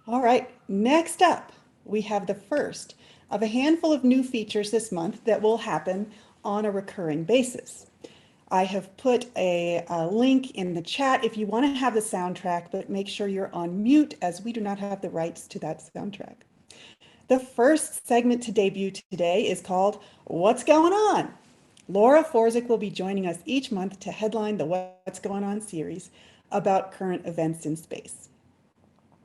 All right, next up, we have the first of a handful of new features this month that will happen on a recurring basis. I have put a link in the chat if you want to have the soundtrack, but make sure you're on mute as we do not have the rights to that soundtrack. The first segment to debut today is called What's Going On? Laura Forczyk will be joining us each month to headline the What's Going On series about current events in space.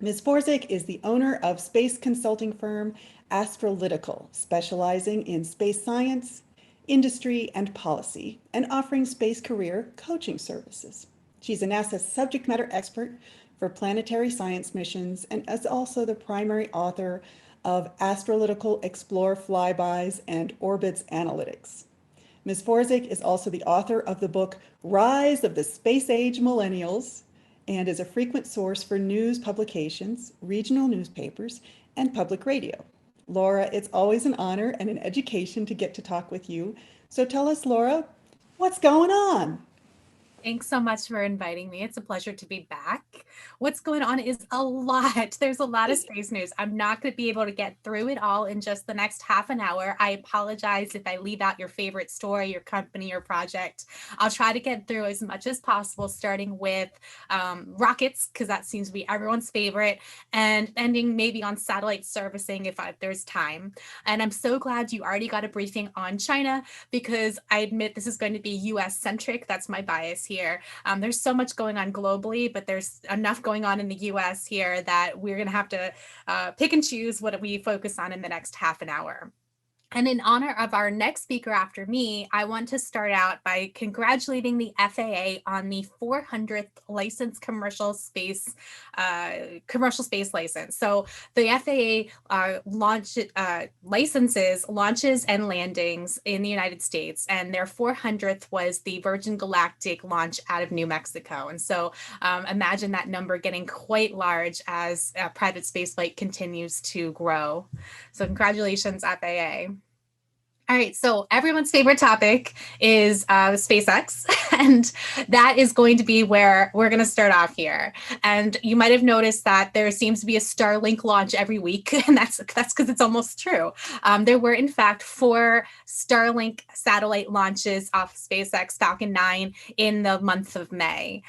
Ms. Forczyk is the owner of space consulting firm Astrolytical, specializing in space science, industry, and policy, and offering space career coaching services. She's a NASA subject matter expert for planetary science missions and is also the primary author of Astrolytical Explore Flybys and Orbits Analytics. Ms. Forczyk is also the author of the book Rise of the Space Age Millennials and is a frequent source for news publications, regional newspapers, and public radio. Laura, it's always an honor and an education to get to talk with you. So tell us, Laura, what's going on? Thanks so much for inviting me. It's a pleasure to be back. What's going on is a lot. There's a lot of space news. I'm not going to be able to get through it all in just the next half an hour. I apologize if I leave out your favorite story, your company, or project. I'll try to get through as much as possible, starting with rockets, because that seems to be everyone's favorite, and ending maybe on satellite servicing if there's time. And I'm so glad you already got a briefing on China, because I admit this is going to be US centric. That's my bias here. There's so much going on globally, but there's enough going on in the US here that we're going to have to pick and choose what we focus on in the next half an hour. And in honor of our next speaker after me, I want to start out by congratulating the FAA on the 400th licensed commercial space license. So the FAA licenses launches and landings in the United States, and their 400th was the Virgin Galactic launch out of New Mexico. And so imagine that number getting quite large as private spaceflight continues to grow. So congratulations, FAA. All right, so everyone's favorite topic is SpaceX, and that is going to be where we're going to start off here. And you might have noticed that there seems to be a Starlink launch every week, and that's because it's almost true. There were, in fact, 4 Starlink satellite launches off SpaceX Falcon 9 in the month of May.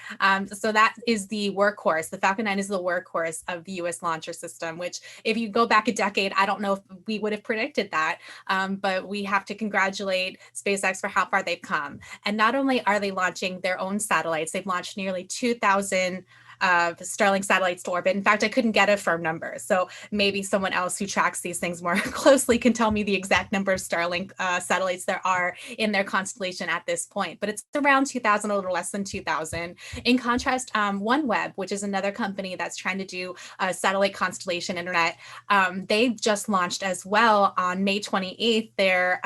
So that is the workhorse. The Falcon 9 is the workhorse of the U.S. launcher system, which if you go back a decade, I don't know if we would have predicted that, but we have to congratulate SpaceX for how far they've come. And not only are they launching their own satellites, they've launched nearly 2,000 Starlink satellites to orbit. In fact, I couldn't get a firm number. So maybe someone else who tracks these things more closely can tell me the exact number of Starlink satellites there are in their constellation at this point. But it's around 2,000, a little less than 2,000. In contrast, OneWeb, which is another company that's trying to do satellite constellation internet, they just launched as well on May 28th. Their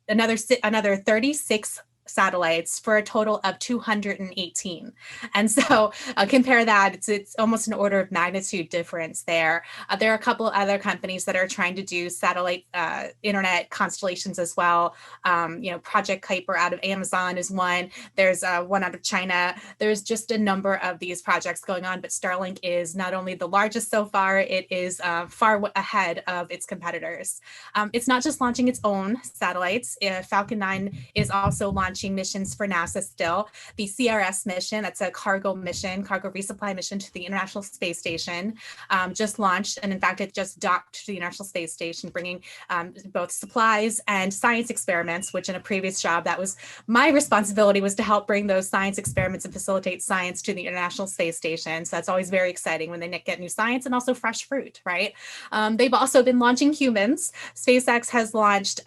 another 36 satellites for a total of 218. And so compare that, it's almost an order of magnitude difference there. There are a couple of other companies that are trying to do satellite internet constellations as well. Project Kuiper out of Amazon is one. There's one out of China. There's just a number of these projects going on, but Starlink is not only the largest so far, it is far ahead of its competitors. It's not just launching its own satellites. Falcon 9 is also launching missions for NASA still. The CRS mission, that's a cargo resupply mission to the International Space Station, just launched. And in fact, it just docked to the International Space Station, bringing both supplies and science experiments, which in a previous job, that was my responsibility, was to help bring those science experiments and facilitate science to the International Space Station. So that's always very exciting when they get new science and also fresh fruit, right? They've also been launching humans. SpaceX has launched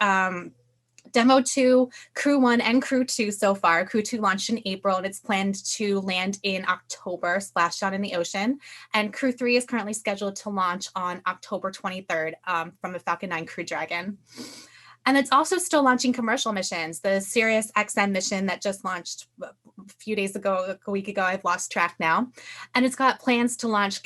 Demo 2, Crew 1, and Crew 2 so far. Crew 2 launched in April, and it's planned to land in October, splashed down in the ocean. And Crew 3 is currently scheduled to launch on October 23rd from the Falcon 9 Crew Dragon. And it's also still launching commercial missions. The Sirius XM mission that just launched a few days ago, a week ago, I've lost track now. And it's got plans to launch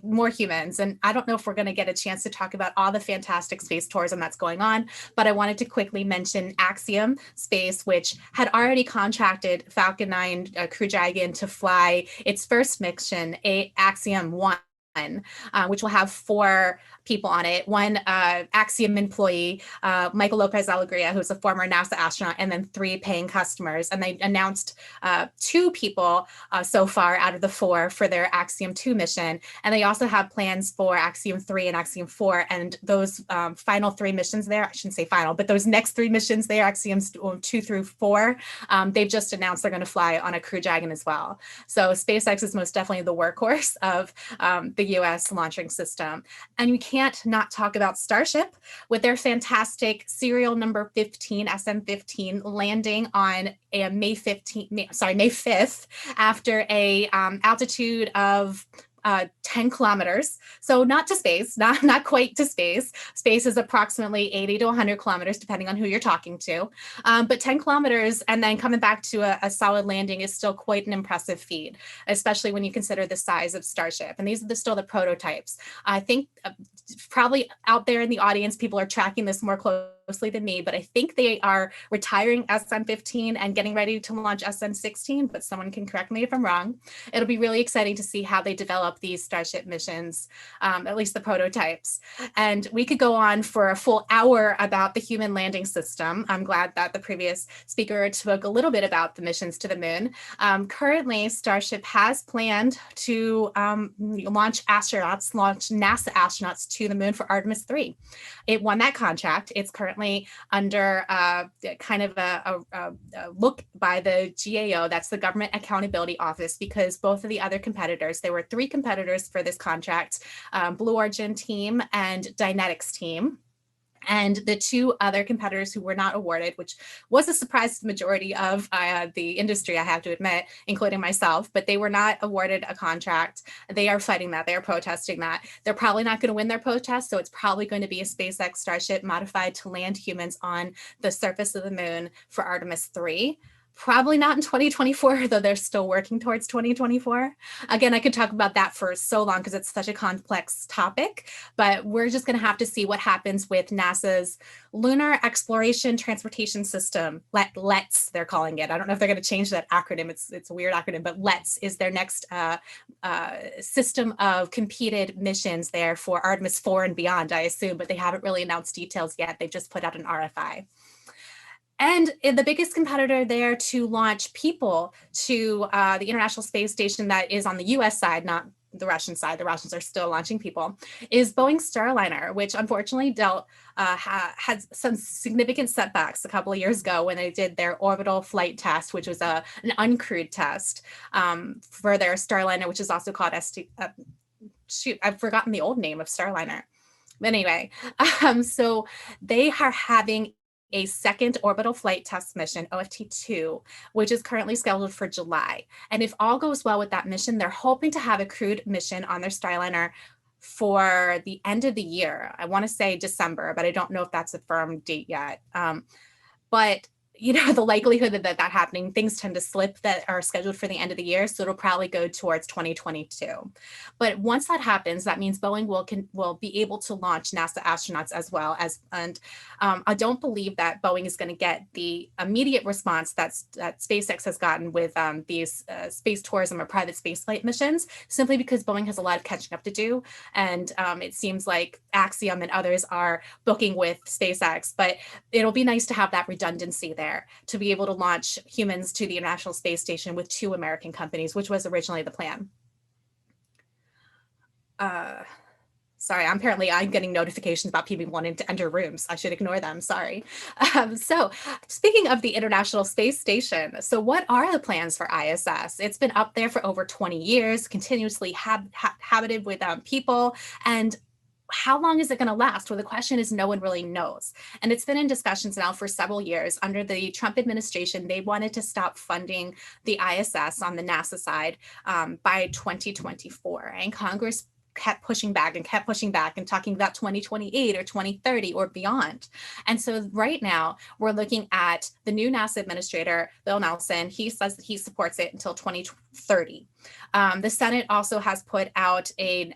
more humans. And I don't know if we're going to get a chance to talk about all the fantastic space tourism that's going on, but I wanted to quickly mention Axiom Space, which had already contracted Falcon 9 Crew Dragon to fly its first mission, Axiom 1. which will have 4 people on it. One Axiom employee, Michael Lopez Alegria, who's a former NASA astronaut, and then 3 paying customers. And they announced 2 people so far out of the 4 for their Axiom 2 mission. And they also have plans for Axiom 3 and Axiom 4. And those final 3 missions there, I shouldn't say final, but those next 3 missions there, Axioms 2 through 4, they've just announced they're going to fly on a Crew Dragon as well. So SpaceX is most definitely the workhorse of the US launching system. And we can't not talk about Starship with their fantastic serial number 15, SM-15, landing on a May 5th after a altitude of 10 kilometers. So not to space, not quite to space. Space is approximately 80 to 100 kilometers, depending on who you're talking to. But 10 kilometers and then coming back to a solid landing is still quite an impressive feat, especially when you consider the size of Starship. And these are still the prototypes. I think probably out there in the audience, people are tracking this more closely than me, but I think they are retiring SM-15 and getting ready to launch SM-16, but someone can correct me if I'm wrong. It'll be really exciting to see how they develop these Starship missions, at least the prototypes. And we could go on for a full hour about the human landing system. I'm glad that the previous speaker spoke a little bit about the missions to the moon. Currently, Starship has planned to launch NASA astronauts to the moon for Artemis 3. It won that contract. It's currently under kind of a look by the GAO, that's the Government Accountability Office, because both of the other competitors, there were 3 competitors for this contract, Blue Origin team and Dynetics team. And the 2 other competitors who were not awarded, which was a surprise to the majority of the industry, I have to admit, including myself, but they were not awarded a contract. They are fighting that. They are protesting that. They're probably not going to win their protest, so it's probably going to be a SpaceX Starship modified to land humans on the surface of the moon for Artemis 3. Probably not in 2024, though they're still working towards 2024. Again, I could talk about that for so long because it's such a complex topic, but we're just going to have to see what happens with NASA's Lunar Exploration Transportation System, LETS, they're calling it. I don't know if they're going to change that acronym. It's a weird acronym, but LETS is their next system of competed missions there for Artemis 4 and beyond, I assume, but they haven't really announced details yet. They've just put out an RFI. And the biggest competitor there to launch people to the International Space Station that is on the US side, not the Russian side, the Russians are still launching people, is Boeing's Starliner, which unfortunately had some significant setbacks a couple of years ago when they did their orbital flight test, which was an uncrewed test for their Starliner, which is also called I've forgotten the old name of Starliner. But anyway, so they are having a second orbital flight test mission, OFT-2, which is currently scheduled for July. And if all goes well with that mission, they're hoping to have a crewed mission on their Starliner for the end of the year. I want to say December, but I don't know if that's a firm date yet. But the likelihood of that happening, things tend to slip that are scheduled for the end of the year. So it'll probably go towards 2022. But once that happens, that means Boeing will be able to launch NASA astronauts as well as, and I don't believe that Boeing is going to get the immediate response that SpaceX has gotten with these space tourism or private spaceflight missions, simply because Boeing has a lot of catching up to do. And it seems like Axiom and others are booking with SpaceX, but it'll be nice to have that redundancy there to be able to launch humans to the International Space Station with 2 American companies, which was originally the plan. Sorry, I'm getting notifications about people wanting to enter rooms. I should ignore them, sorry. So speaking of the International Space Station, so what are the plans for ISS? It's been up there for over 20 years, continuously habited with people, and how long is it going to last? Well, the question is no one really knows. And it's been in discussions now for several years. Under the Trump administration, they wanted to stop funding the ISS on the NASA side by 2024. And Congress kept pushing back and talking about 2028 or 2030 or beyond. And so right now we're looking at the new NASA administrator, Bill Nelson. He says that he supports it until 2030. The Senate also has put out an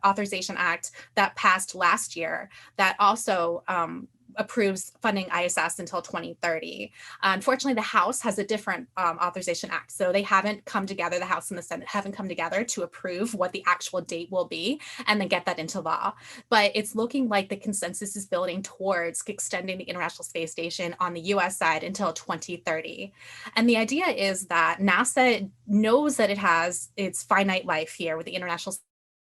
authorization act that passed last year that also approves funding ISS until 2030. Unfortunately, the House has a different authorization act. So they haven't come together, the House and the Senate haven't come together to approve what the actual date will be and then get that into law. But it's looking like the consensus is building towards extending the International Space Station on the US side until 2030. And the idea is that NASA knows that it has its finite life here with the International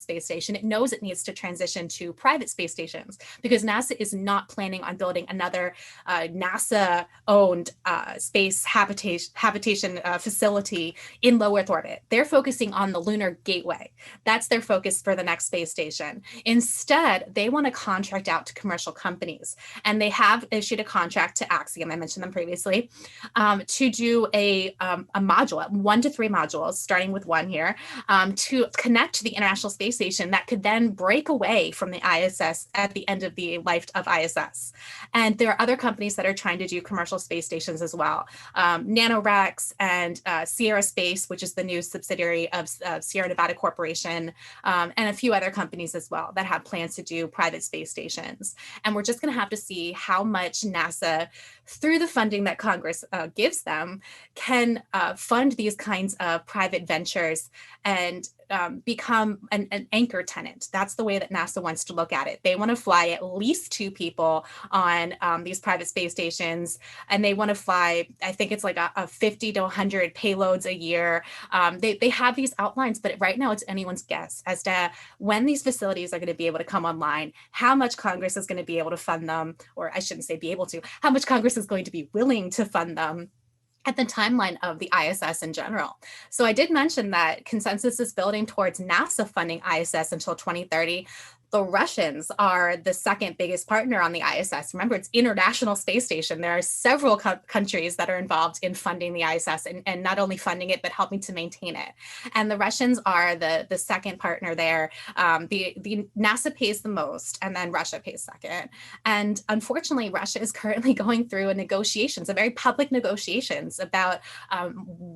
Space Station. It knows it needs to transition to private space stations because NASA is not planning on building another NASA-owned space habitation facility in low Earth orbit. They're focusing on the lunar gateway. That's their focus for the next space station. Instead, they want to contract out to commercial companies, and they have issued a contract to Axiom, I mentioned them previously, to do a module, 1 to 3 modules, starting with 1 here, to connect to the International Space Station that could then break away from the ISS at the end of the life of ISS. And there are other companies that are trying to do commercial space stations as well. NanoRex and Sierra Space, which is the new subsidiary of Sierra Nevada Corporation, and a few other companies as well that have plans to do private space stations. And we're just going to have to see how much NASA, through the funding that Congress gives them, can fund these kinds of private ventures and become an anchor tenant. That's the way that NASA wants to look at it. They want to fly at least 2 people on these private space stations, and they want to fly, I think it's like a 50 to 100 payloads a year. They have these outlines, but right now it's anyone's guess as to when these facilities are going to be able to come online, how much Congress is going to be able to fund them, or I shouldn't say be able to, how much Congress is going to be willing to fund them at the timeline of the ISS in general. So I did mention that consensus is building towards NASA funding ISS until 2030. The Russians are the second biggest partner on the ISS. Remember, it's International Space Station. There are several countries that are involved in funding the ISS and not only funding it, but helping to maintain it. And the Russians are the second partner there. The NASA pays the most, and then Russia pays second. And unfortunately, Russia is currently going through a very public negotiations about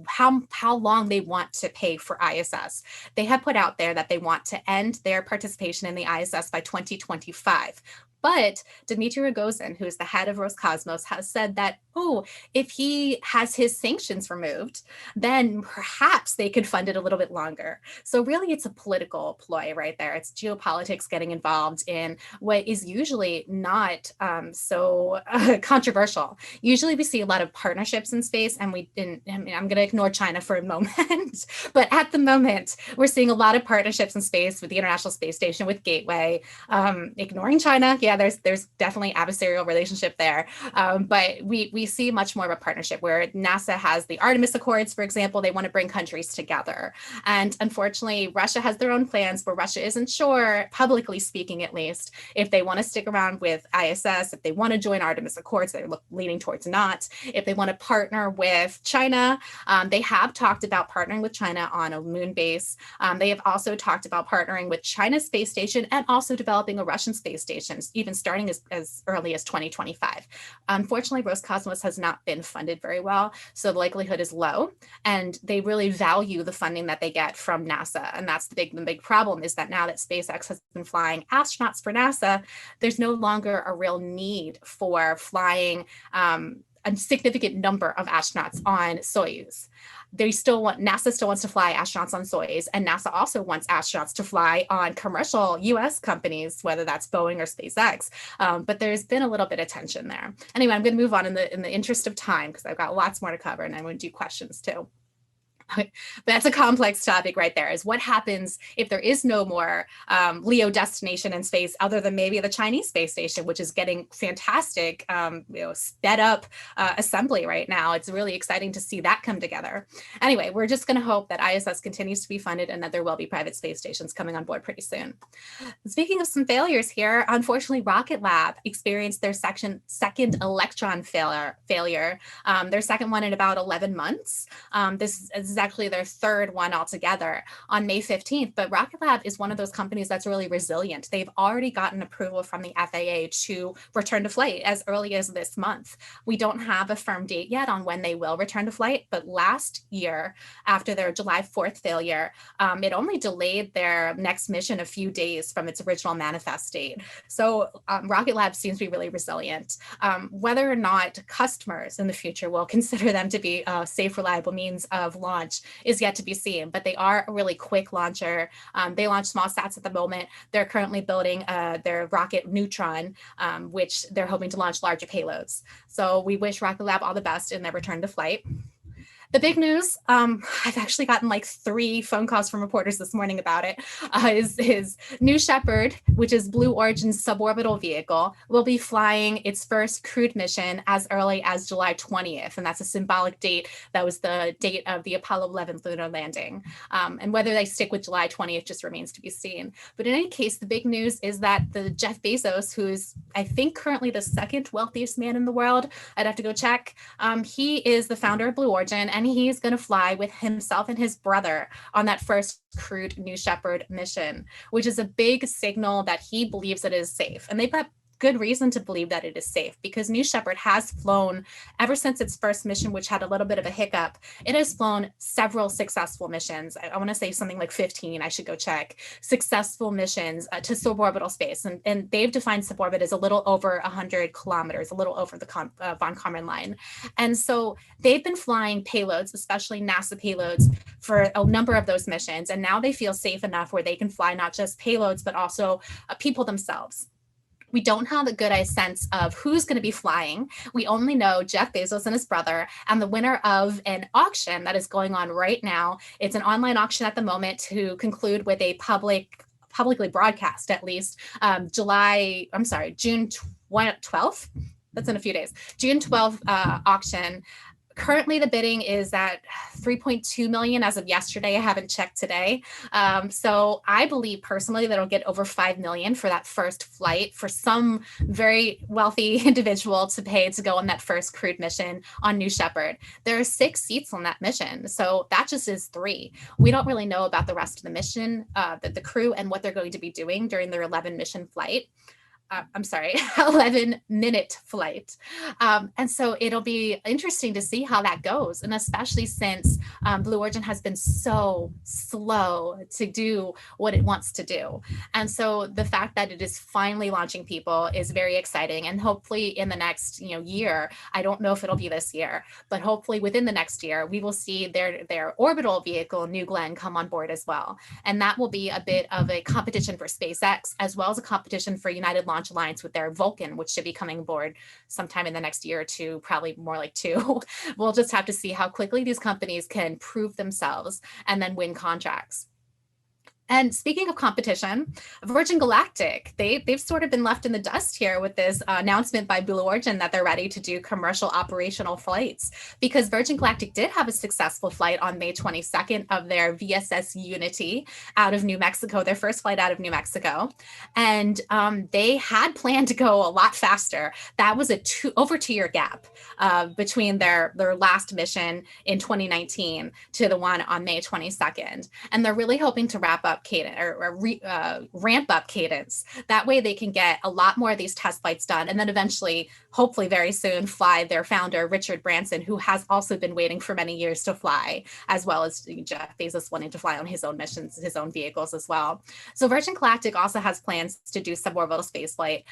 how long they want to pay for ISS. They have put out there that they want to end their participation in the ISS by 2025. But Dmitry Rogozin, who is the head of Roscosmos, has said that, if he has his sanctions removed, then perhaps they could fund it a little bit longer. So really, it's a political ploy right there. It's geopolitics getting involved in what is usually not so controversial. Usually we see a lot of partnerships in space, and I'm going to ignore China for a moment, but at the moment, we're seeing a lot of partnerships in space with the International Space Station, with Gateway, ignoring China. Yeah, there's definitely adversarial relationship there, but we see much more of a partnership where NASA has the Artemis Accords, for example. They want to bring countries together, and unfortunately, Russia has their own plans where Russia isn't sure, publicly speaking at least, if they want to stick around with ISS, if they want to join Artemis Accords. They're leaning towards not. If they want to partner with China, they have talked about partnering with China on a moon base. They have also talked about partnering with China's space station and also developing a Russian space station, even starting as early as 2025. Unfortunately, Roscosmos has not been funded very well, so the likelihood is low, and they really value the funding that they get from NASA. And that's the big problem, is that now that SpaceX has been flying astronauts for NASA, there's no longer a real need for flying a significant number of astronauts on Soyuz. NASA still wants to fly astronauts on Soyuz, and NASA also wants astronauts to fly on commercial US companies, whether that's Boeing or SpaceX. But there's been a little bit of tension there. Anyway, I'm going to move on in the interest of time, because I've got lots more to cover, and I'm going to do questions too. But that's a complex topic right there, is what happens if there is no more LEO destination in space other than maybe the Chinese space station, which is getting fantastic, sped up assembly right now. It's really exciting to see that come together. Anyway, we're just going to hope that ISS continues to be funded and that there will be private space stations coming on board pretty soon. Speaking of some failures here, unfortunately, Rocket Lab experienced their second Electron failure, their second one in about 11 months. This is is actually their third one altogether on May 15th. But Rocket Lab is one of those companies that's really resilient. They've already gotten approval from the FAA to return to flight as early as this month. We don't have a firm date yet on when they will return to flight, but last year, after their July 4th failure, it only delayed their next mission a few days from its original manifest date. So Rocket Lab seems to be really resilient. Whether or not customers in the future will consider them to be a safe, reliable means of launch is yet to be seen, but they are a really quick launcher. They launch small sats at the moment. They're currently building their rocket Neutron, which they're hoping to launch larger payloads. So we wish Rocket Lab all the best in their return to flight. The big news, I've actually gotten like 3 phone calls from reporters this morning about it, is New Shepard, which is Blue Origin's suborbital vehicle, will be flying its first crewed mission as early as July 20th. And that's a symbolic date. That was the date of the Apollo 11 lunar landing. And whether they stick with July 20th just remains to be seen. But in any case, the big news is that the Jeff Bezos, who's I think currently the second wealthiest man in the world, I'd have to go check, he is the founder of Blue Origin, and he's going to fly with himself and his brother on that first crewed New Shepard mission, which is a big signal that he believes it is safe. And they've got good reason to believe that it is safe, because New Shepard has flown ever since its first mission, which had a little bit of a hiccup. It has flown several successful missions. I want to say something like 15, I should go check, successful missions to suborbital space. And they've defined suborbit as a little over 100 kilometers, a little over the von Karman line. And so they've been flying payloads, especially NASA payloads, for a number of those missions. And now they feel safe enough where they can fly not just payloads, but also people themselves. We don't have a good sense of who's going to be flying. We only know Jeff Bezos and his brother, and the winner of an auction that is going on right now. It's an online auction at the moment to conclude with a publicly broadcast, at least, June 12th. That's in a few days. June 12th auction. Currently, the bidding is at 3.2 million as of yesterday. I haven't checked today. So I believe personally that it'll get over 5 million for that first flight for some very wealthy individual to pay to go on that first crewed mission on New Shepard. There are 6 seats on that mission. So that just is 3. We don't really know about the rest of the mission, the crew, and what they're going to be doing during their 11-minute flight. And so it'll be interesting to see how that goes. And especially since Blue Origin has been so slow to do what it wants to do. And so the fact that it is finally launching people is very exciting. And hopefully in the next year, I don't know if it'll be this year, but hopefully within the next year, we will see their orbital vehicle, New Glenn, come on board as well. And that will be a bit of a competition for SpaceX, as well as a competition for United Launch Alliance with their Vulcan, which should be coming aboard sometime in the next year or 2, probably more like 2. We'll just have to see how quickly these companies can prove themselves and then win contracts. And speaking of competition, Virgin Galactic, they've sort of been left in the dust here with this announcement by Blue Origin that they're ready to do commercial operational flights, because Virgin Galactic did have a successful flight on May 22nd of their VSS Unity out of New Mexico, their first flight out of New Mexico. And they had planned to go a lot faster. That was over 2-year gap between their last mission in 2019 to the one on May 22nd. And they're really hoping to wrap up cadence ramp up cadence. That way they can get a lot more of these test flights done, and then eventually, hopefully very soon, fly their founder, Richard Branson, who has also been waiting for many years to fly, as well as Jeff Bezos wanting to fly on his own missions, his own vehicles as well. So Virgin Galactic also has plans to do suborbital spaceflight,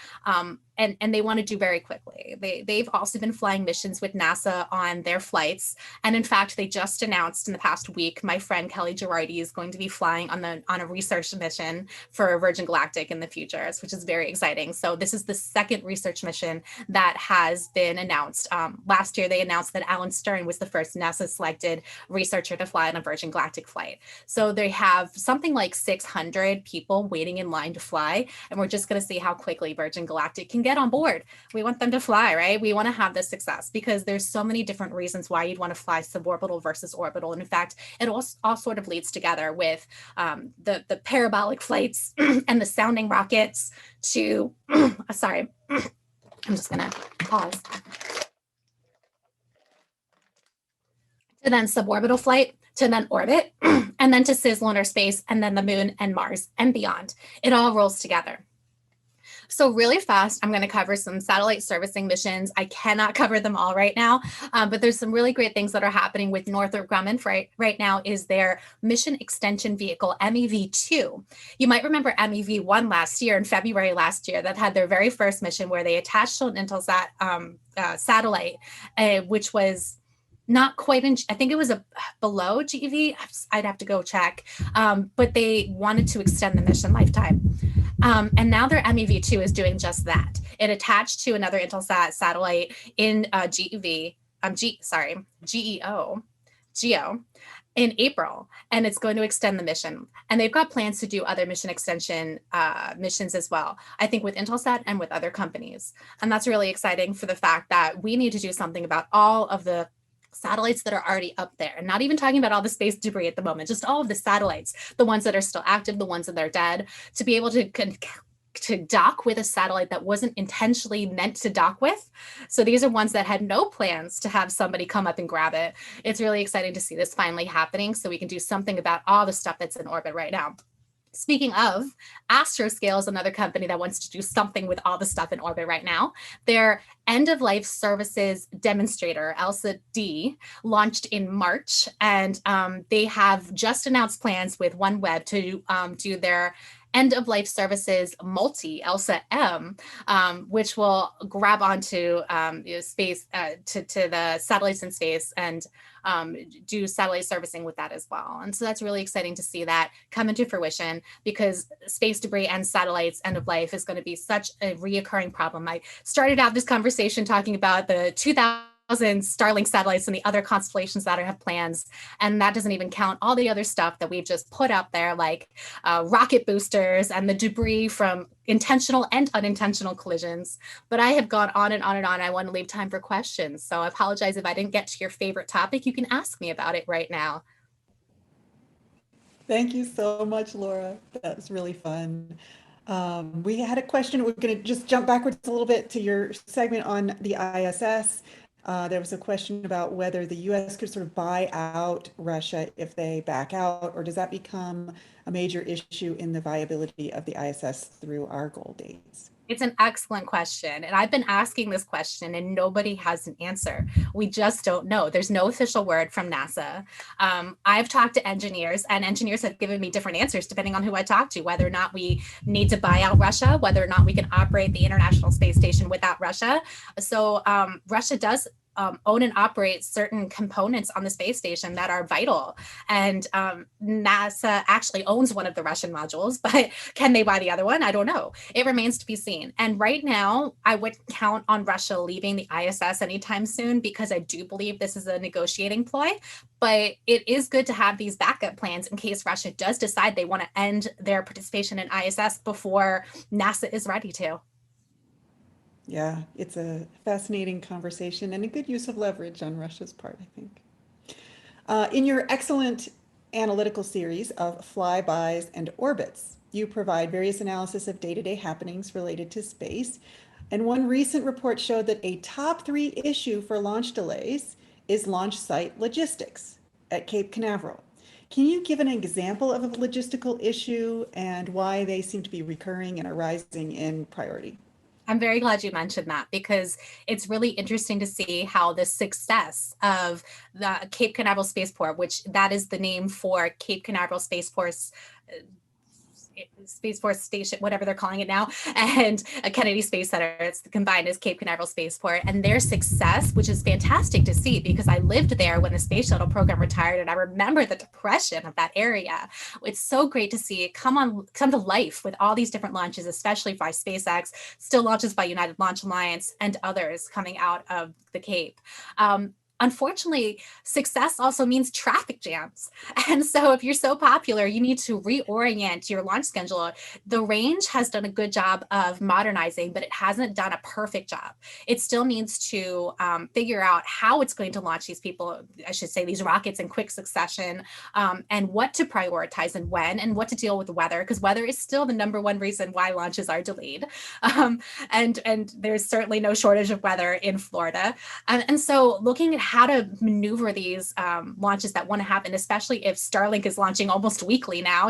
and they want to do very quickly. They've also been flying missions with NASA on their flights. And in fact, they just announced in the past week, my friend Kelly Girardi is going to be flying on a research mission for Virgin Galactic in the future, which is very exciting. So this is the second research mission that has been announced. Last year, they announced that Alan Stern was the first NASA selected researcher to fly on a Virgin Galactic flight. So they have something like 600 people waiting in line to fly. And we're just going to see how quickly Virgin Galactic can get on board. We want them to fly, right? We want to have this success, because there's so many different reasons why you'd want to fly suborbital versus orbital. And in fact, it all sort of leads together with the parabolic flights and the sounding rockets to, sorry, I'm just going to pause. To then suborbital flight to then orbit, and then to cislunar space, and then the moon and Mars and beyond. It all rolls together. So really fast, I'm going to cover some satellite servicing missions. I cannot cover them all right now, but there's some really great things that are happening with Northrop Grumman right now is their mission extension vehicle, MEV-2. You might remember MEV-1 last year, in February last year, that had their very first mission where they attached to an Intelsat satellite, which was not quite in, I think it was below GeV. I'd have to go check, but they wanted to extend the mission lifetime. And now their MEV-2 is doing just that. It attached to another Intelsat satellite in GEO in April, and it's going to extend the mission. And they've got plans to do other mission extension missions as well, I think with Intelsat and with other companies. And that's really exciting for the fact that we need to do something about all of the satellites that are already up there, and not even talking about all the space debris at the moment, just all of the satellites, the ones that are still active, the ones that are dead, to be able to dock with a satellite that wasn't intentionally meant to dock with. So these are ones that had no plans to have somebody come up and grab it. It's really exciting to see this finally happening so we can do something about all the stuff that's in orbit right now. Speaking of, Astroscale is another company that wants to do something with all the stuff in orbit right now. Their end-of-life services demonstrator, ELSA-D, launched in March, and they have just announced plans with OneWeb to do their end-of-life services multi, ELSA-M, which will grab onto space, to the satellites in space and do satellite servicing with that as well. And so that's really exciting to see that come into fruition, because space debris and satellites end of life is going to be such a reoccurring problem. I started out this conversation talking about the 2000 Starlink satellites and the other constellations that have plans, and that doesn't even count all the other stuff that we've just put up there, like rocket boosters and the debris from intentional and unintentional collisions. But I have gone on and on and on. I want to leave time for questions, so I apologize if I didn't get to your favorite topic. You can ask me about it right now. Thank you so much, Laura. That was really fun. We had a question. We're going to just jump backwards a little bit to your segment on the ISS. There was a question about whether the US could sort of buy out Russia if they back out, or does that become a major issue in the viability of the ISS through our goal dates? It's an excellent question. And I've been asking this question and nobody has an answer. We just don't know. There's no official word from NASA. I've talked to engineers, and engineers have given me different answers depending on who I talk to, whether or not we need to buy out Russia, whether or not we can operate the International Space Station without Russia. So Russia does own and operate certain components on the space station that are vital. And NASA actually owns one of the Russian modules, but can they buy the other one? I don't know. It remains to be seen. And right now, I wouldn't count on Russia leaving the ISS anytime soon, because I do believe this is a negotiating ploy. But it is good to have these backup plans in case Russia does decide they want to end their participation in ISS before NASA is ready to. Yeah, it's a fascinating conversation and a good use of leverage on Russia's part, I think. In your excellent analytical series of flybys and orbits, you provide various analysis of day-to-day happenings related to space. And one recent report showed that a top 3 issue for launch delays is launch site logistics at Cape Canaveral. Can you give an example of a logistical issue and why they seem to be recurring and are rising in priority? I'm very glad you mentioned that, because it's really interesting to see how the success of the Cape Canaveral Spaceport, which that is the name for Cape Canaveral Space Force Station, whatever they're calling it now, and a Kennedy Space Center. It's combined as Cape Canaveral Spaceport, and their success, which is fantastic to see, because I lived there when the space shuttle program retired, and I remember the depression of that area. It's so great to see it come to life with all these different launches, especially by SpaceX, still launches by United Launch Alliance, and others coming out of the Cape. Unfortunately, success also means traffic jams. And so if you're so popular, you need to reorient your launch schedule. The range has done a good job of modernizing, but it hasn't done a perfect job. It still needs to figure out how it's going to launch these people, I should say, these rockets in quick succession, and what to prioritize and when, and what to deal with weather, because weather is still the #1 reason why launches are delayed. And there's certainly no shortage of weather in Florida. And so looking at how to maneuver these launches that want to happen, especially if Starlink is launching almost weekly now,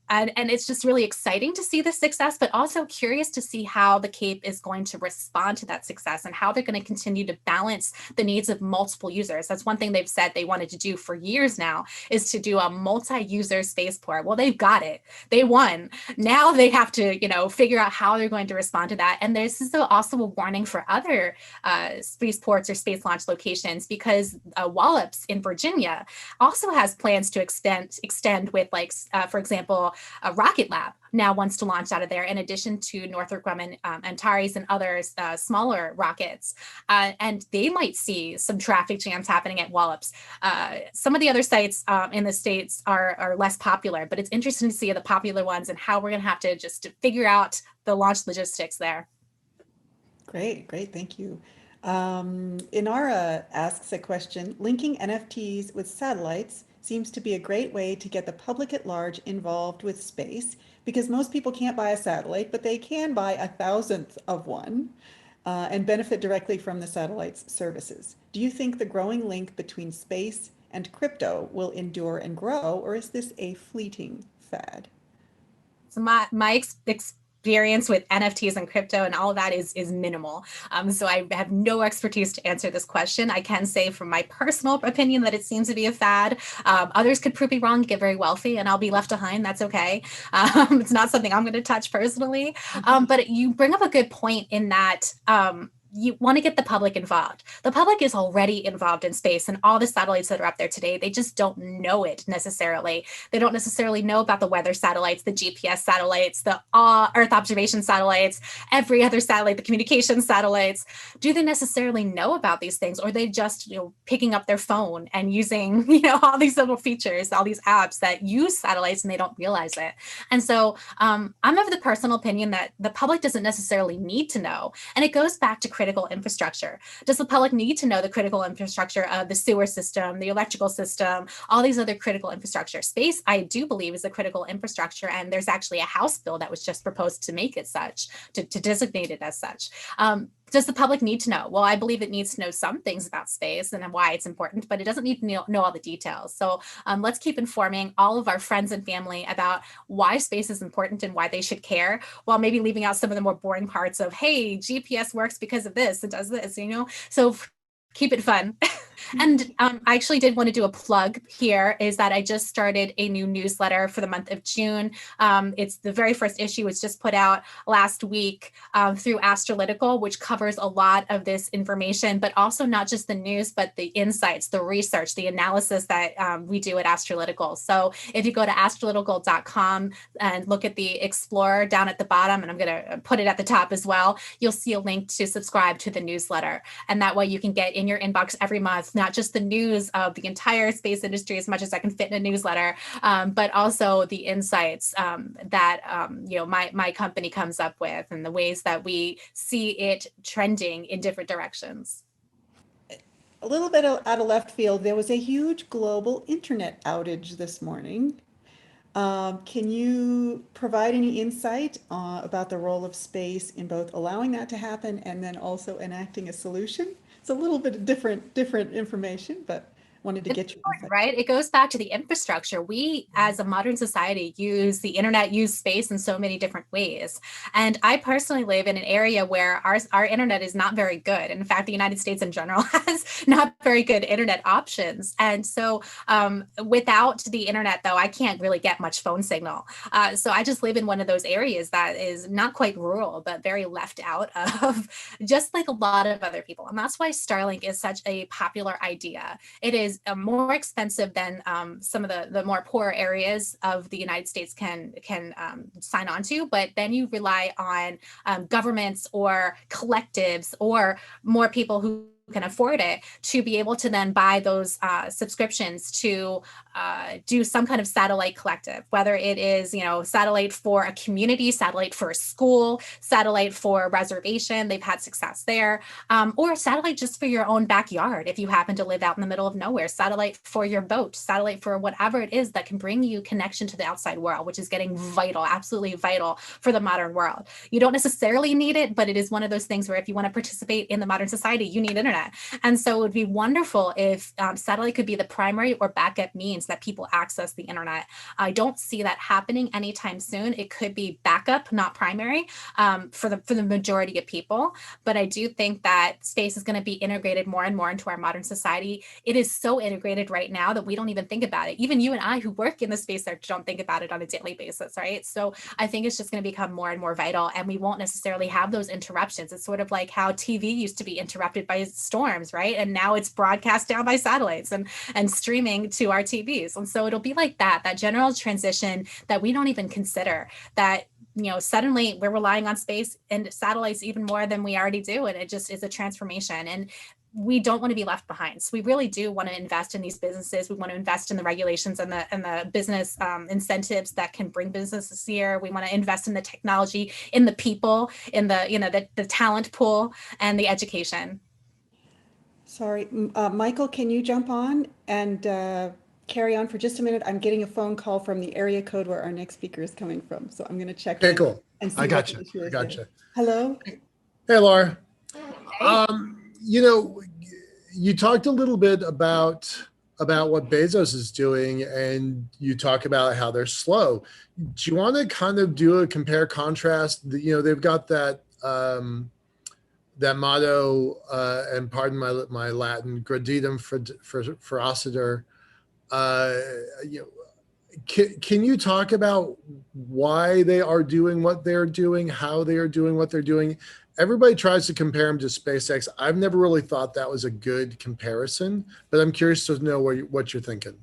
and it's just really exciting to see the success, but also curious to see how the Cape is going to respond to that success and how they're going to continue to balance the needs of multiple users. That's one thing they've said they wanted to do for years now, is to do a multi-user spaceport. Well, they've got it. They won. Now they have to, figure out how they're going to respond to that. And this is also a warning for other spaceports or space launch locations, because Wallops in Virginia also has plans to extend with, for example, a Rocket Lab now wants to launch out of there, in addition to Northrop Grumman, Antares, and others, smaller rockets. And they might see some traffic jams happening at Wallops. Some of the other sites in the States are less popular, but it's interesting to see the popular ones and how we're going to have to just figure out the launch logistics there. Great, thank you. Inara asks a question: linking NFTs with satellites seems to be a great way to get the public at large involved with space, because most people can't buy a satellite, but they can buy 1,000th of one and benefit directly from the satellite's services. Do you think the growing link between space and crypto will endure and grow, or is this a fleeting fad? So my experience with NFTs and crypto and all of that is minimal. So I have no expertise to answer this question. I can say from my personal opinion that it seems to be a fad. Others could prove me wrong, get very wealthy, and I'll be left behind. That's okay. It's not something I'm going to touch personally. But you bring up a good point in that you want to get the public involved. The public is already involved in space and all the satellites that are up there today. They just don't know it necessarily. They don't necessarily know about the weather satellites, the GPS satellites, the Earth observation satellites, every other satellite, the communication satellites. Do they necessarily know about these things, or are they just picking up their phone and using all these little features, all these apps that use satellites, and they don't realize it? And so I'm of the personal opinion that the public doesn't necessarily need to know. And it goes back to critical infrastructure. Does the public need to know the critical infrastructure of the sewer system, the electrical system, all these other critical infrastructure? Space, I do believe, is a critical infrastructure, and there's actually a House bill that was just proposed to make it such, to designate it as such. Does the public need to know? Well, I believe it needs to know some things about space and why it's important, but it doesn't need to know all the details. So let's keep informing all of our friends and family about why space is important and why they should care, while maybe leaving out some of the more boring parts of, hey, GPS works because of this, it does this, So keep it fun. And I actually did want to do a plug here, is that I just started a new newsletter for the month of June. It's the very first issue. Was just put out last week through Astrolytical, which covers a lot of this information, but also not just the news, but the insights, the research, the analysis that we do at Astrolytical. So if you go to astrolytical.com and look at the Explorer down at the bottom, and I'm going to put it at the top as well, you'll see a link to subscribe to the newsletter. And that way you can get in your inbox every month not just the news of the entire space industry as much as I can fit in a newsletter, but also the insights that my company comes up with, and the ways that we see it trending in different directions. A little bit out of left field, there was a huge global internet outage this morning. Can you provide any insight about the role of space in both allowing that to happen and then also enacting a solution? It's a little bit of different information, but wanted to get your insight. Right? It goes back to the infrastructure. We, as a modern society, use the internet, use space in so many different ways. And I personally live in an area where our internet is not very good. In fact, the United States in general has not very good internet options. And so without the internet, though, I can't really get much phone signal. So I just live in one of those areas that is not quite rural, but very left out of, just like a lot of other people. And that's why Starlink is such a popular idea. It is more expensive than some of the more poor areas of the United States can sign on to, but then you rely on governments or collectives or more people who can afford it to be able to then buy those subscriptions to do some kind of satellite collective, whether it is, satellite for a community, satellite for a school, satellite for a reservation. They've had success there, or satellite just for your own backyard. If you happen to live out in the middle of nowhere, satellite for your boat, satellite for whatever it is that can bring you connection to the outside world, which is getting vital, absolutely vital for the modern world. You don't necessarily need it, but it is one of those things where if you want to participate in the modern society, you need internet. internet. And so it would be wonderful if satellite could be the primary or backup means that people access the internet. I don't see that happening anytime soon. It could be backup, not primary, for the majority of people. But I do think that space is going to be integrated more and more into our modern society. It is so integrated right now that we don't even think about it. Even you and I who work in the space sector don't think about it on a daily basis, right? So I think it's just going to become more and more vital, and we won't necessarily have those interruptions. It's sort of like how TV used to be interrupted by storms, right? And now it's broadcast down by satellites and streaming to our TVs. And so it'll be like that general transition that we don't even consider, that suddenly we're relying on space and satellites even more than we already do. And it just is a transformation. And we don't want to be left behind. So we really do want to invest in these businesses. We want to invest in the regulations and the business incentives that can bring businesses here. We want to invest in the technology, in the people, in the talent pool, and the education. Sorry, Michael, can you jump on and carry on for just a minute? I'm getting a phone call from the area code where our next speaker is coming from. So I'm going to check Okay, in cool. and see I what got the you. issue I is got there. you. Hello? Hey, Laura. Hey. You know, you talked a little bit about what Bezos is doing, and you talk about how they're slow. Do you want to kind of do a compare contrast? They've got that that motto, and pardon my Latin, graditum ferocitor. Uh, you know, can you talk about why they are doing what they're doing, how they are doing what they're doing? Everybody tries to compare them to SpaceX. I've never really thought that was a good comparison, but I'm curious to know what you're thinking.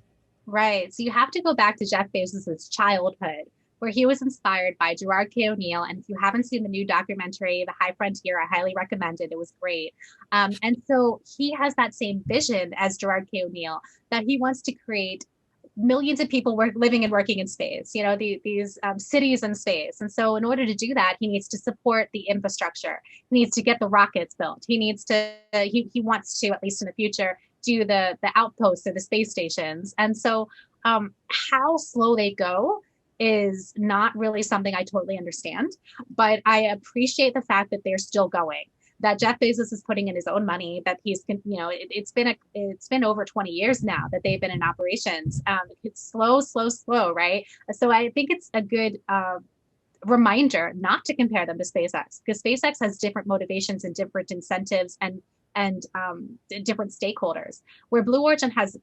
Right. So you have to go back to Jeff Bezos's childhood, where he was inspired by Gerard K. O'Neill. And if you haven't seen the new documentary, The High Frontier, I highly recommend it. It was great. And so he has that same vision as Gerard K. O'Neill, that he wants to create millions of people living and working in space, these cities in space. And so in order to do that, he needs to support the infrastructure. He needs to get the rockets built. He wants to, at least in the future, do the outposts or the space stations. And so how slow they go is not really something I totally understand, but I appreciate the fact that they're still going, that Jeff Bezos is putting in his own money, that it's been over 20 years now that they've been in operations. It's slow, right? So I think it's a good reminder not to compare them to SpaceX, because SpaceX has different motivations and different incentives and different stakeholders, where Blue Origin has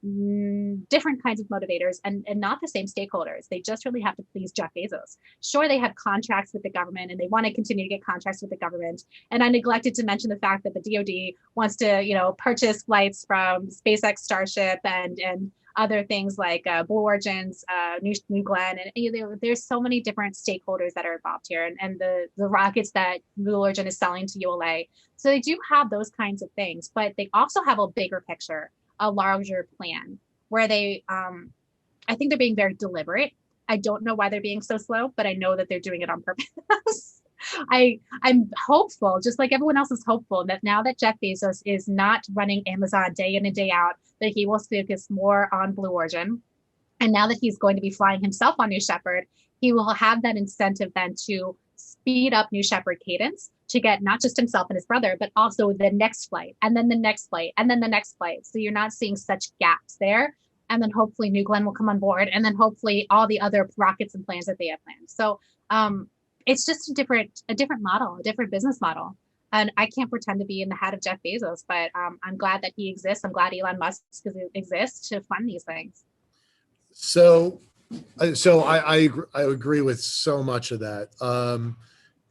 different kinds of motivators and not the same stakeholders. They just really have to please Jeff Bezos. Sure, they have contracts with the government and they want to continue to get contracts with the government. And I neglected to mention the fact that the DoD wants to, purchase flights from SpaceX Starship and other things like Blue Origin's New Glenn, and there's so many different stakeholders that are involved here, and the rockets that Blue Origin is selling to ULA. So they do have those kinds of things, but they also have a bigger picture, a larger plan, where I think they're being very deliberate. I don't know why they're being so slow, but I know that they're doing it on purpose. I'm hopeful, just like everyone else is hopeful, that now that Jeff Bezos is not running Amazon day in and day out, that he will focus more on Blue Origin. And now that he's going to be flying himself on New Shepard, he will have that incentive then to speed up New Shepard cadence to get not just himself and his brother, but also the next flight, and then the next flight, and then the next flight. So you're not seeing such gaps there. And then hopefully New Glenn will come on board, and then hopefully all the other rockets and plans that they have planned. So it's just a different model, a different business model. And I can't pretend to be in the head of Jeff Bezos, but I'm glad that he exists. I'm glad Elon Musk exists to fund these things. So I agree with so much of that.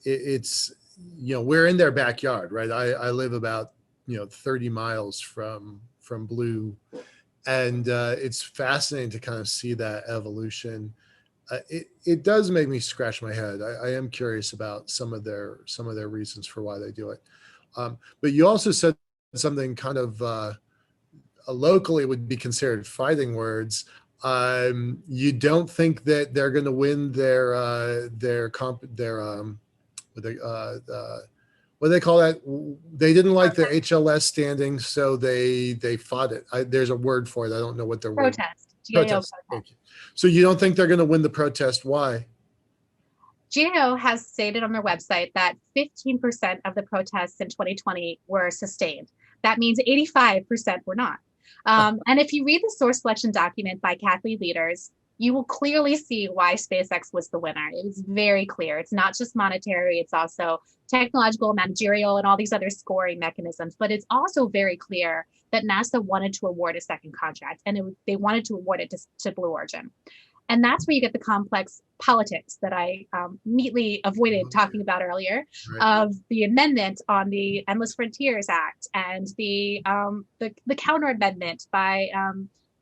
It's we're in their backyard, right? I live about 30 miles from Blue, and it's fascinating to kind of see that evolution. It does make me scratch my head. I am curious about some of their reasons for why they do it. But you also said something kind of locally would be considered fighting words. You don't think that they're going to win what do they call that? They didn't like the HLS standing, so they fought it. There's a word for it. I don't know what their protest. Protest. Thank you. So you don't think they're going to win the protest? Why? GAO has stated on their website that 15% of the protests in 2020 were sustained. that means 85% were not. And if you read the source selection document by Kathleen leaders, you will clearly see why SpaceX was the winner. It was very clear. It's not just monetary, it's also technological, managerial, and all these other scoring mechanisms. But it's also very clear that NASA wanted to award a second contract, and they wanted to award it to Blue Origin. And that's where you get the complex politics that I neatly avoided talking about earlier, of the amendment on the Endless Frontiers Act and the counter amendment by,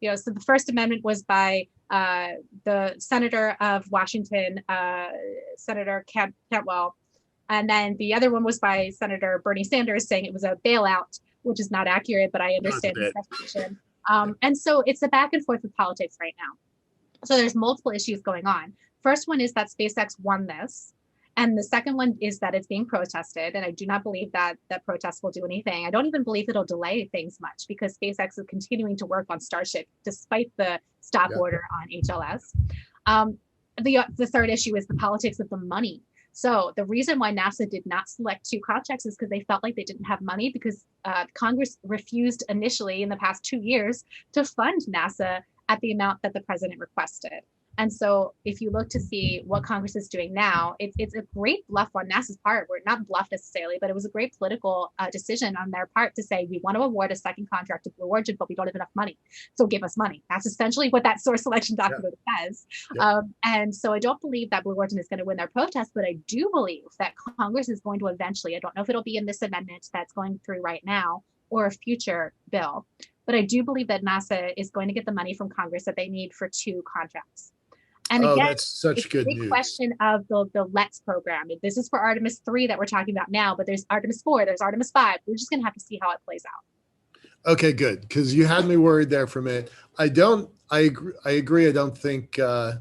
so the first amendment was by the senator of Washington, Senator Cantwell. And then the other one was by Senator Bernie Sanders, saying it was a bailout, which is not accurate, but I understand the speculation. And so it's a back and forth with politics right now. So there's multiple issues going on. First one is that SpaceX won this. And the second one is that it's being protested. And I do not believe that protests will do anything. I don't even believe it'll delay things much, because SpaceX is continuing to work on Starship despite the stop order on HLS. The third issue is the politics of the money. So the reason why NASA did not select two contracts is because they felt like they didn't have money, because Congress refused initially in the past 2 years to fund NASA at the amount that the president requested. And so if you look to see what Congress is doing now, it's a great bluff on NASA's part. We're not bluff necessarily, but it was a great political decision on their part to say, we want to award a second contract to Blue Origin, but we don't have enough money. So give us money. That's essentially what that source selection document says. And so I don't believe that Blue Origin is going to win their protest, but I do believe that Congress is going to eventually, I don't know if it'll be in this amendment that's going through right now or a future bill, but I do believe that NASA is going to get the money from Congress that they need for two contracts. And again, that's such good news. Question of the LETS program. This is for Artemis 3 that we're talking about now, but there's Artemis 4, there's Artemis 5. We're just going to have to see how it plays out. Okay, good. Because you had me worried there for a minute. I agree. I don't think, I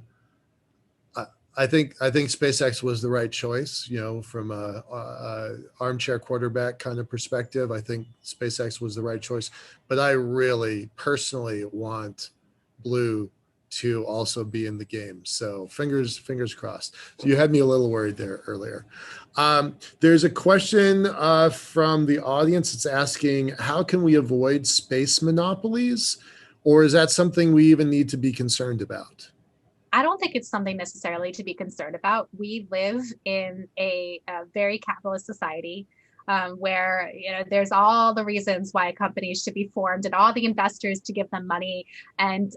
think SpaceX was the right choice, from a armchair quarterback kind of perspective. I think SpaceX was the right choice, but I really personally want Blue to also be in the game. So fingers crossed. So you had me a little worried there earlier. There's a question from the audience. It's asking, how can we avoid space monopolies? Or is that something we even need to be concerned about? I don't think it's something necessarily to be concerned about. We live in a very capitalist society where there's all the reasons why companies should be formed and all the investors to give them money and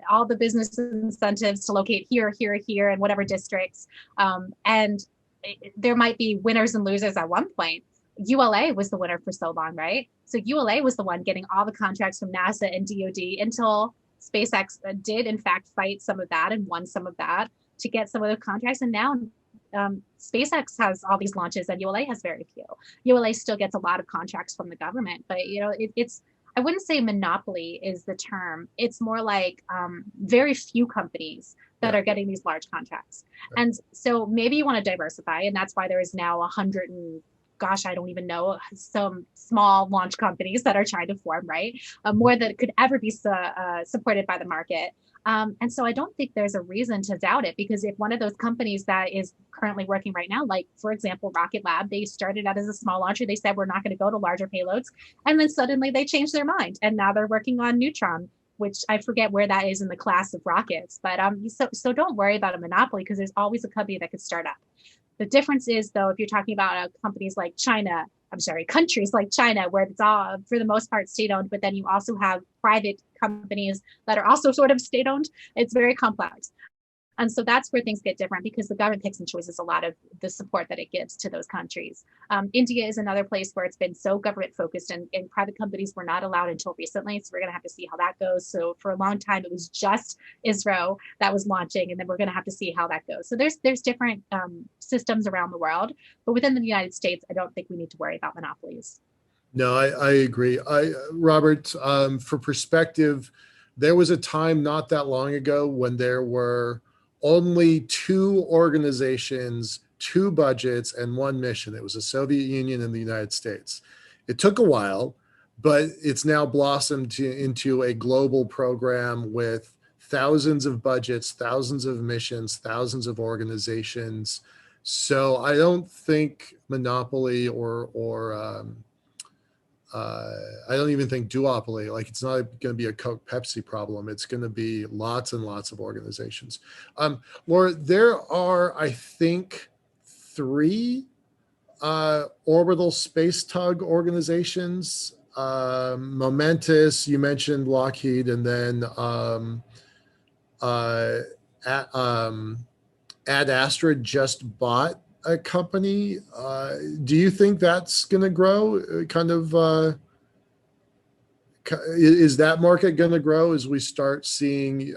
all the business incentives to locate here, and whatever districts. And there might be winners and losers at one point. ULA was the winner for so long, right? So ULA was the one getting all the contracts from NASA and DoD until SpaceX did in fact fight some of that and won some of that to get some of the contracts. And now SpaceX has all these launches and ULA has very few. ULA still gets a lot of contracts from the government, but it's I wouldn't say monopoly is the term. It's more like very few companies that are getting these large contracts. Right. And so maybe you want to diversify, and that's why there is now 100 and gosh, I don't even know, some small launch companies that are trying to form, right? More than could ever be supported by the market. And so I don't think there's a reason to doubt it, because if one of those companies that is currently working right now, like for example, Rocket Lab, they started out as a small launcher. They said, we're not going to go to larger payloads. And then suddenly they changed their mind. And now they're working on Neutron, which I forget where that is in the class of rockets. But so don't worry about a monopoly, because there's always a company that could start up. The difference is, though, if you're talking about countries like China, where it's all, for the most part, state-owned, but then you also have private companies that are also sort of state-owned, it's very complex. And so that's where things get different, because the government picks and chooses a lot of the support that it gives to those countries. India is another place where it's been so government focused, and private companies were not allowed until recently. So we're going to have to see how that goes. So for a long time, it was just ISRO that was launching, and then we're going to have to see how that goes. So there's different systems around the world, but within the United States, I don't think we need to worry about monopolies. No, I agree. Robert, for perspective, there was a time not that long ago when there were only two organizations, two budgets, and one mission. It was the Soviet Union and the United States. It took a while, but it's now blossomed into a global program with thousands of budgets, thousands of missions, thousands of organizations. So I don't think monopoly or I don't even think duopoly, like it's not going to be a Coke Pepsi problem. It's going to be lots and lots of organizations. Laura, there are, I think, 3 orbital space tug organizations. Momentous, you mentioned Lockheed, and then at, Ad Astra just bought a company. Do you think that's going to grow? Is that market going to grow as we start seeing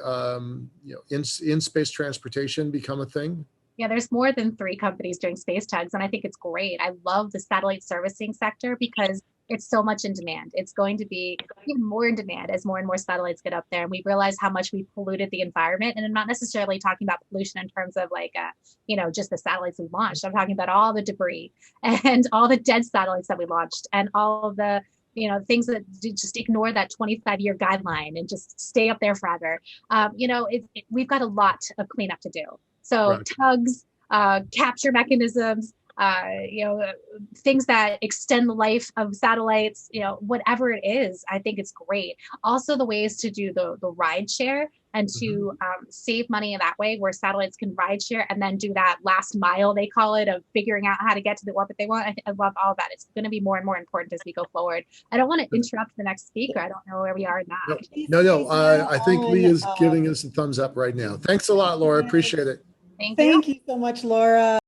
in space transportation become a thing? Yeah, there's more than 3 companies doing space tugs, and I think it's great. I love the satellite servicing sector because it's so much in demand. It's going to be even more in demand as more and more satellites get up there, and we realize how much we polluted the environment. And I'm not necessarily talking about pollution in terms of like, just the satellites we launched. I'm talking about all the debris and all the dead satellites that we launched, and all of the things that just ignore that 25-year guideline and just stay up there forever. We've got a lot of cleanup to do. So Right. tugs, capture mechanisms, things that extend the life of satellites, whatever it is, I think it's great. Also, the ways to do the ride share and to save money in that way, where satellites can ride share and then do that last mile, they call it, of figuring out how to get to the orbit they want. I love all of that. It's going to be more and more important as we go forward. I don't want to interrupt the next speaker. I don't know where we are now. No. I think Lee is giving us a thumbs up right now. Thanks a lot, Laura. Appreciate it. Thank you. Thank you so much, Laura.